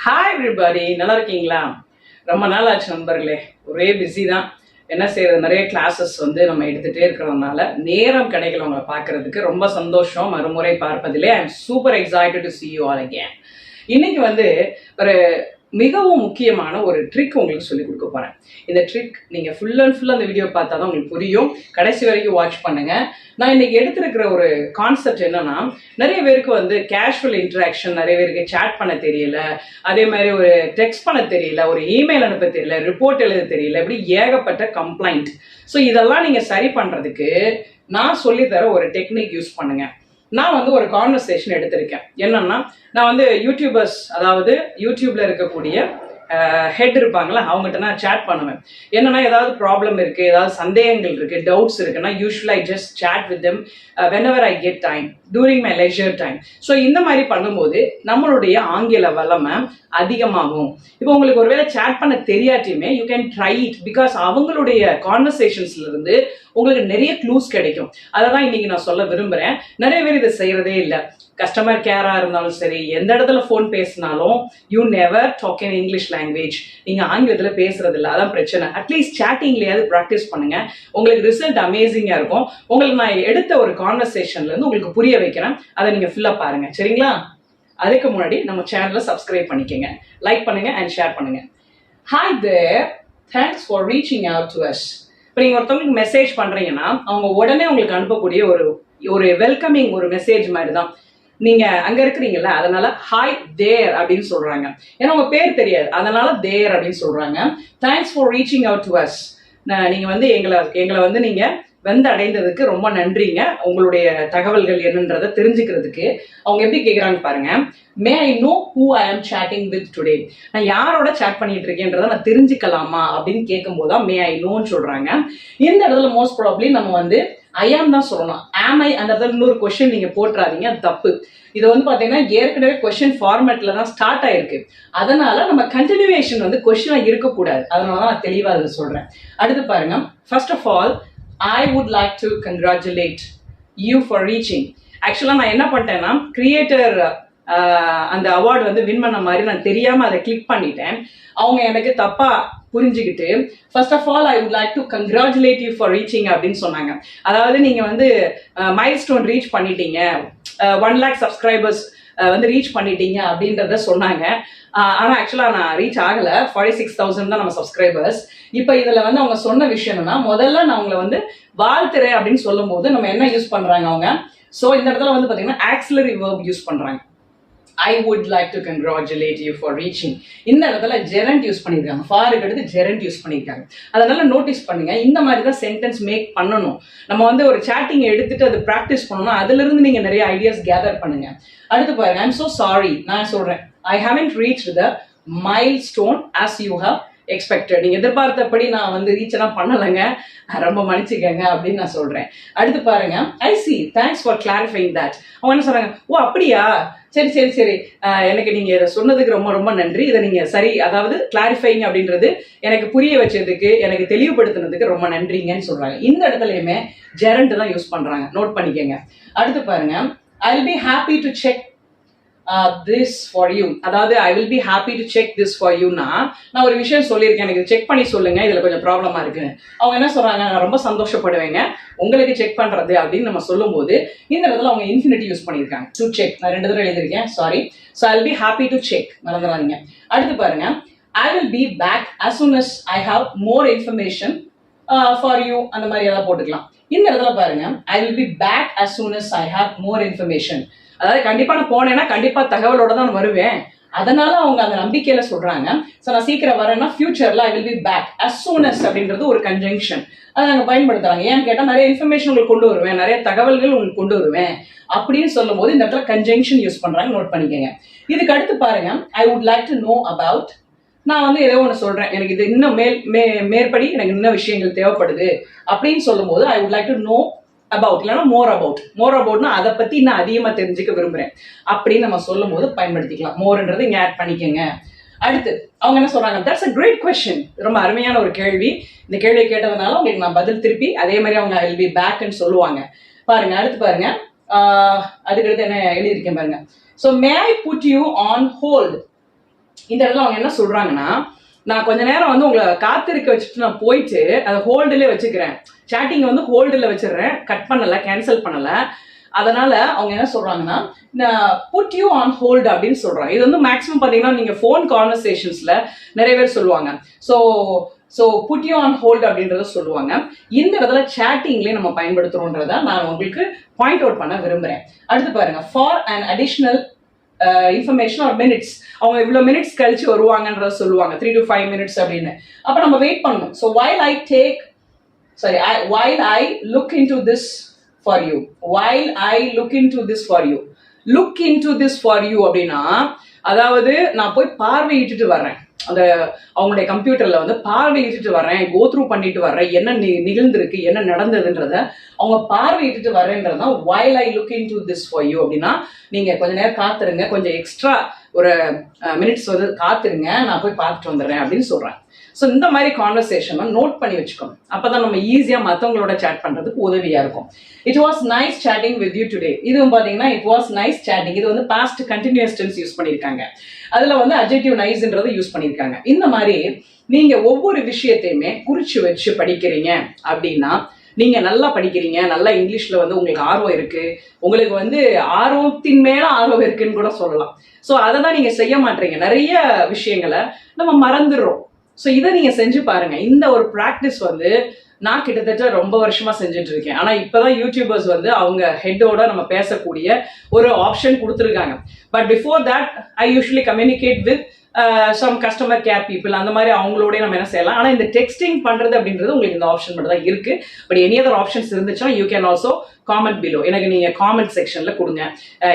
Hi everybody, நல்லா இருக்கீங்களா? ரொம்ப நாள் ஆச்சு நண்பர்களே. ஒரே பிஸி தான். என்ன செய்யறது, நிறைய கிளாஸஸ் நம்ம எடுத்துகிட்டே இருக்கிறதுனால நேரம் கிடைக்கல உங்களை பார்க்கறதுக்கு. ரொம்ப சந்தோஷம் மறுமுறை பார்ப்பதிலே. I am super excited to see you all again. இன்னைக்கு ஒரு மிகவும் முக்கியமான ஒரு ட்ரிக் உங்களுக்கு சொல்லிக் கொடுக்க போறேன். இந்த ட்ரிக் நீங்க ஃபுல் அண்ட் ஃபுல் அந்த வீடியோ பார்த்தா தான் உங்களுக்கு புரியும். கடைசி வரைக்கும் வாட்ச் பண்ணுங்க. நான் இன்னைக்கு எடுத்திருக்கிற ஒரு கான்செப்ட் என்னன்னா, நிறைய பேருக்கு கேஷுவல் இன்டராக்ஷன், நிறைய பேருக்கு சேட் பண்ண தெரியல, அதே மாதிரி ஒரு டெக்ஸ்ட் பண்ண தெரியல, ஒரு இமெயில் அனுப்ப தெரியல, ரிப்போர்ட் எழுத தெரியல, இப்படி ஏகப்பட்ட கம்ப்ளைண்ட். ஸோ இதெல்லாம் நீங்க சரி பண்றதுக்கு நான் சொல்லித்தர ஒரு டெக்னிக் யூஸ் பண்ணுங்க. நான் ஒரு கான்வர்சேஷன் எடுத்திருக்கேன். என்னன்னா, நான் யூடியூபர்ஸ், அதாவது யூடியூப்ல இருக்கக்கூடிய ஹெட் இருப்பாங்களா, அவங்ககிட்ட நான் சேட் பண்ணுவேன். என்னன்னா, ஏதாவது ப்ராப்ளம் இருக்கு, ஏதாவது சந்தேகங்கள் இருக்கு, டவுட்ஸ் இருக்குன்னா யூஸ்வலா I just chat with them whenever I get time during my leisure time. So இந்த மாதிரி பண்ணும்போது நம்மளுடைய ஆங்கில வளமை அதிகமாகும். இப்போ உங்களுக்கு ஒருவேளை சேட் பண்ண தெரியாட்டியுமே you can try it, because அவங்களுடைய கான்வர்சேஷன்ஸ்ல இருந்து உங்களுக்கு நிறைய க்ளூஸ் கிடைக்கும். அதை தான் இன்னைக்கு நான் சொல்ல விரும்புறேன். நிறைய பேர் இதை செய்யறதே இல்லை. கஸ்டமர் கேரா இருந்தாலும் சரி, எந்த இடத்துல ஃபோன் பேசினாலும் you never talk in English language. நீங்க ஆங்கிலத்துல பேசுறது இல்லை, அதான் பிரச்சனை. அட்லீஸ்ட் சேட்டிங்லயாவது ப்ராக்டிஸ் பண்ணுங்க. உங்களுக்கு ரிசல்ட் அமேசிங்கா இருக்கும். உங்களுக்கு நான் எடுத்த ஒரு கான்வர்சேஷன்ல இருந்து உங்களுக்கு புரிய வைக்கிறேன். அதை நீங்க ஃபுல்லா பாருங்க, சரிங்களா? அதுக்கு முன்னாடி நம்ம சேனலை சப்ஸ்கிரைப் பண்ணிக்கங்க, லைக் பண்ணுங்க அண்ட் ஷேர் பண்ணுங்க. Hi there, thanks for reaching out to us. இப்போ நீங்க ஒருத்தவங்களுக்கு மெசேஜ் பண்றீங்கன்னா அவங்க உடனே உங்களுக்கு அனுப்பக்கூடிய ஒரு வெல்கமிங் ஒரு மெசேஜ் மாதிரி தான். நீங்க அங்க இருக்கிறீங்கல்ல, அதனால ஹாய் தேர் அப்படின்னு சொல்றாங்க. ஏன்னா உங்க பேர் தெரியாது, அதனால தேர் அப்படின்னு சொல்றாங்க. Thanks for reaching out to as. நீங்க எங்களை நீங்க அடைந்ததுக்கு ரொம்ப நன்றிங்க. உங்களுடைய தகவல்கள் என்னன்றதை தெரிஞ்சுக்கிறதுக்கு அவங்க எப்படி கேட்குறாங்க பாருங்க. மே ஐ நோ ஹூ ஐ ஆம் சேட்டிங் வித் டுடே. நான் யாரோட சேட் பண்ணிட்டு இருக்கேன்றதை நான் தெரிஞ்சுக்கலாமா அப்படின்னு கேட்கும் போதுதான் மே ஐ நோன்னு சொல்றாங்க. இந்த இடத்துல மோஸ்ட் ப்ராபப்ளி நம்ம ஐ ஆம் தான் சொல்லணும். ஆம் ஐ அந்த இடத்துல இன்னொரு கொஸ்டின் நீங்க போட்டுறாதீங்க, அது தப்பு. இது பாத்தீங்கன்னா ஏற்கனவே கொஸ்டின் ஃபார்மேட்ல தான் ஸ்டார்ட் ஆயிருக்கு. அதனால நம்ம கண்டினியூவேஷன் கொஸ்டினா இருக்கக்கூடாது. அதனாலதான் நான் தெளிவா அதை சொல்றேன். அடுத்து பாருங்க. First of all, I would like to congratulate you for reaching. ஆக்சுவலா நான் என்ன பண்ணிட்டேன்னா, கிரியேட்டர் அந்த அவார்டு வின் பண்ண மாதிரி நான் தெரியாம அதை கிளிக் பண்ணிட்டேன். அவங்க எனக்கு தப்பா புரிஞ்சுக்கிட்டு first of all I would like to congratulate you for reaching அப்படின்னு சொன்னாங்க. அதாவது நீங்க மைல் ஸ்டோன் ரீச் பண்ணிட்டீங்க, 1 lakh சப்ஸ்கிரைபர்ஸ் ரீச் பண்ணிட்டீங்க அப்படின்றத சொன்னாங்க. ஆனா ஆக்சுவலா நான் ரீச் ஆகல. 46,000 தான் நம்ம சப்ஸ்கிரைபர்ஸ். இப்ப இதுல அவங்க சொன்ன விஷயம் என்னன்னா, முதல்ல நான் உங்களை வாழ்த்துறேன் அப்படின்னு சொல்லும் போது நம்ம என்ன யூஸ் பண்றாங்க அவங்க. சோ இந்த இடத்துல பாத்தீங்கன்னா ஆக்சிலரி வெர்ப் யூஸ் பண்றாங்க. I would like to congratulate you for reaching. இந்த இடத்துல gerund யூஸ் பண்ணிருக்காங்க. ஃபாருக்கு அடுத்து gerund யூஸ் பண்ணிருக்காங்க. அதனால நோட்டீஸ் பண்ணுங்க. இந்த மாதிரி தான் சென்டென்ஸ் மேக் பண்ணணும். நம்ம ஒரு சாட்டிங் எடுத்துட்டு அது பிராக்டிஸ் பண்ணணும். அதுல இருந்து நீங்க நிறைய ஐடியாஸ் கேதர் பண்ணுங்க. அடுத்து பாருங்க. I'm so sorry. நான் சொல்றேன், I haven't reached the milestone as you have expected. நீங்க எதிர்பார்த்தபடி நான் ரீச் எல்லாம் பண்ணலைங்க, ரொம்ப மன்னிச்சுக்கங்க அப்படின்னு நான் சொல்றேன். அடுத்து பாருங்க. I see. Thanks for clarifying that. அவங்க என்ன சொல்றாங்க, ஓ அப்படியா, சரி சரி சரி, எனக்கு நீங்க இதை சொன்னதுக்கு ரொம்ப ரொம்ப நன்றி. இதை நீங்க அதாவது கிளாரிஃபைங் அப்படின்றது எனக்கு புரிய வச்சதுக்கு, எனக்கு தெளிவுபடுத்தினதுக்கு ரொம்ப நன்றிங்கன்னு சொல்றாங்க. இந்த இடத்துலயுமே ஜெரண்ட் தான் யூஸ் பண்றாங்க, நோட் பண்ணிக்கங்க. அடுத்து பாருங்க. I will be happy to check this for you. அதாவது I will be happy to check this for you. நான் ஒரு விஷயம் சொல்லியிருக்கேன், எனக்கு செக் பண்ணி சொல்லுங்க, இதுல கொஞ்சம் ப்ராப்ளமா இருக்கு. அவங்க என்ன சொல்றாங்க, நான் ரொம்ப சந்தோஷப்படுவேங்க உங்களுக்கு செக் பண்றது அப்படின்னு நம்ம சொல்லும் போது இந்த இடத்துல அவங்க இன்ஃபினிட்டி யூஸ் பண்ணியிருக்காங்க. டு செக் நான் 2 தடவை எழுதிருக்கேன், sorry. So I will be happy to check, மறந்துடாதீங்க. அடுத்து பாருங்க. I will be back as soon as I have more information for you. அந்த மாதிரி ஏதாவது போட்டுக்கலாம். இந்த இடத்துல பாருங்க. I will be back as soon as I have more information. அதாவது கண்டிப்பா நான் போனேன்னா கண்டிப்பா தகவலோட தான் வருவேன். அதனால அவங்க அந்த நம்பிக்கையில சொல்றாங்க. சோ நான் சீக்கிரம் வரேன்னா ஃபியூச்சர்ல I will be back as soon as அப்படின்றது ஒரு கன்ஜங்ஷன். அதை நாங்க பயன்படுத்துறாங்க. ஏன்னு கேட்டா நிறைய இன்ஃபர்மேஷன் உங்களுக்கு கொண்டு வருவேன், நிறைய தகவல்கள் உங்களுக்கு கொண்டு வருவேன் அப்படின்னு சொல்லும் போது இந்த இடத்துல கன்ஜங்ஷன் யூஸ் பண்றாங்க, நோட் பண்ணிக்கங்க. இதுக்கு அடுத்து பாருங்க. ஐ would like to know about. நான் ஏதோ ஒன்று சொல்றேன், எனக்கு இது இன்னும் மேற்படி எனக்கு இன்னும் விஷயங்கள் தேவைப்படுது அப்படின்னு சொல்லும் போது ஐ would like to know about, இல்லைன்னா மோர் அபவுட்னா அதை பத்தி நான் அதிகமா தெரிஞ்சுக்க விரும்புறேன் அப்படின்னு நம்ம சொல்லும் போது பயன்படுத்திக்கலாம். மோர்ன்றது இங்க ஆட் பண்ணிக்கங்க. அடுத்து அவங்க என்ன சொல்றாங்க, தட்ஸ் a great question. ரொம்ப அருமையான ஒரு கேள்வி. இந்த கேள்வியை கேட்டதுனால உங்களுக்கு நான் பதில் திருப்பி அதே மாதிரி அவங்க I will be back ன்னு சொல்லுவாங்க. பாருங்க. அடுத்து பாருங்க. அதுக்கு அடுத்து என்ன எழுதியிருக்கேன் பாருங்க. So may I put you on hold. இந்த இடத்துல அவங்க என்ன சொல்றாங்கன்னா, நான் கொஞ்ச நேரம் வந்து உங்களை காத்திருக்க வச்சுட்டு நான் போயிட்டு அதை ஹோல்டுலேயே வச்சுக்கிறேன், சேட்டிங் வந்து ஹோல்டில் வச்சிடுறேன், கட் பண்ணல, கேன்சல் பண்ணல. அதனால அவங்க என்ன சொல்றாங்கன்னா, புட் யூ ஆன் ஹோல்டு அப்படின்னு சொல்றாங்க. இது வந்து மேக்ஸிமம் பார்த்தீங்கன்னா நீங்க ஃபோன் கான்வர்சேஷன்ஸ்ல நிறைய பேர் சொல்லுவாங்க. So put you on hold அப்படின்றத சொல்லுவாங்க. இந்த இடத்துல சேட்டிங்லேயே நம்ம பயன்படுத்துறோன்றத நான் உங்களுக்கு பாயிண்ட் அவுட் பண்ண விரும்புறேன். அடுத்து பாருங்க, for and additional information or minutes. அவங்க இவ்வளோ மினிட்ஸ் கழிச்சு வருவாங்கன்றத சொல்லுவாங்க, 3 to 5 minutes அப்படின்னு. அப்போ நம்ம வெயிட் பண்ணணும். So while I look into this for you, while I look into this for you, look into this for you அப்படின்னா, அதாவது நான் போய் பார்வையிட்டுட்டு வர்றேன், அந்த அவங்களுடைய கம்ப்யூட்டர்ல வந்து பார்வையிட்டுட்டு வர்றேன், கோ த்ரூ பண்ணிட்டு வர்றேன், என்ன நிகழ்ந்திருக்கு, என்ன நடந்ததுன்றத அவங்க பார்வையிட்டுட்டு வர்றேன்றதுனா while I look into this for you அப்படின்னா, நீங்க கொஞ்ச நேரம் காத்துருங்க, கொஞ்சம் எக்ஸ்ட்ரா ஒரு மினிட்ஸ் வந்து காத்துருங்க, நான் போய் பார்த்துட்டு வந்துடுறேன் அப்படின்னு சொல்றேன். ஸோ இந்த மாதிரி கான்வர்சேஷனை நோட் பண்ணி வச்சுக்கணும். அப்பதான் நம்ம ஈஸியா மற்றவங்களோட சேட் பண்றதுக்கு உதவியா இருக்கும். It was nice chatting with you today. இதுவும் பாத்தீங்கன்னா இட் வாஸ் நைஸ் சேட்டிங், இது வந்து பாஸ்ட் கண்டினியூஸ் டென்ஸ் யூஸ் பண்ணியிருக்காங்க. அதுல வந்து அட்ஜெக்டிவ் நைஸ்ன்றது யூஸ் பண்ணியிருக்காங்க. இந்த மாதிரி நீங்க ஒவ்வொரு விஷயத்தையுமே குறிச்சு வச்சு படிக்கிறீங்க அப்படின்னா, நீங்க நல்லா படிக்கிறீங்க, நல்லா இங்கிலீஷ்ல வந்து உங்களுக்கு ஆர்வம் இருக்கு, உங்களுக்கு வந்து ஆர்வத்தின் மேல ஆர்வம் இருக்குன்னு கூட சொல்லலாம். ஸோ அதை தான் நீங்க செய்ய மாட்டீங்க, நிறைய விஷயங்களை நம்ம மறந்துடுறோம். ஸோ இதை நீங்க செஞ்சு பாருங்க. இந்த ஒரு ப்ராக்டிஸ் வந்து நான் கிட்டத்தட்ட ரொம்ப வருஷமா செஞ்சுட்டு இருக்கேன். ஆனா இப்பதான் யூடியூபர்ஸ் வந்து அவங்க ஹெட்டோட நம்ம பேசக்கூடிய ஒரு ஆப்ஷன் கொடுத்துருக்காங்க. But before that I usually communicate with some customer care people, அந்த மாதிரி அவங்களோட நம்ம என்ன செய்யலாம். ஆனால் இந்த டெக்ஸ்டிங் பண்றது அப்படின்றது உங்களுக்கு இந்த ஆப்ஷன் மட்டும் தான் இருக்கு. பட் எனி அதர் ஆப்ஷன்ஸ் இருந்துச்சுன்னா you can also comment below, எனக்கு நீங்க காமெண்ட் செக்ஷன்ல கொடுங்க,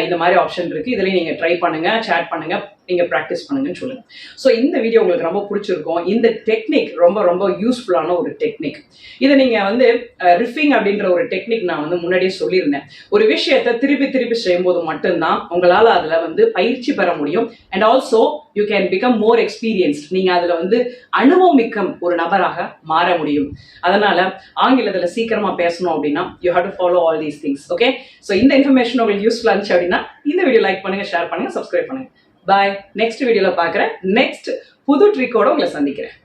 இந்த மாதிரி ஆப்ஷன் இருக்கு, இதுலயும் நீங்க ட்ரை பண்ணுங்க, சேட் பண்ணுங்க, நீங்க ப்ராக்டிஸ் பண்ணுங்கன்னு சொல்லுங்க. ஸோ இந்த வீடியோ உங்களுக்கு ரொம்ப பிடிச்சிருக்கும். இந்த டெக்னிக் ரொம்ப ரொம்ப யூஸ்ஃபுல்லான ஒரு டெக்னிக். இதை நீங்க வந்து ரிஃபிங் அப்படின்ற ஒரு டெக்னிக் நான் வந்து முன்னாடியே சொல்லியிருந்தேன். ஒரு விஷயத்தை திருப்பி திருப்பி செய்யும்போது மட்டும்தான் உங்களால் அதுல வந்து பயிற்சி பெற முடியும். And also you can become more experienced. நீங்க அதுல வந்து அனுபவமிக்கம் ஒரு நபராக மாற முடியும். அதனால ஆங்கிலத்துல சீக்கிரமா பேசணும் அப்படின்னா you have to follow all these things. Okay, so இந்த இன்ஃபர்மேஷன் உங்களுக்கு யூஸ்ஃபுல்லா இருந்துச்சு அப்படின்னா இந்த வீடியோ லைக் பண்ணுங்க, ஷேர் பண்ணுங்க, சப்ஸ்கிரைப் பண்ணுங்க. பாய். நெக்ஸ்ட் வீடியோல பார்க்குறேன். நெக்ஸ்ட் புது ட்ரிக்கோட உங்களை சந்திக்கிறேன்.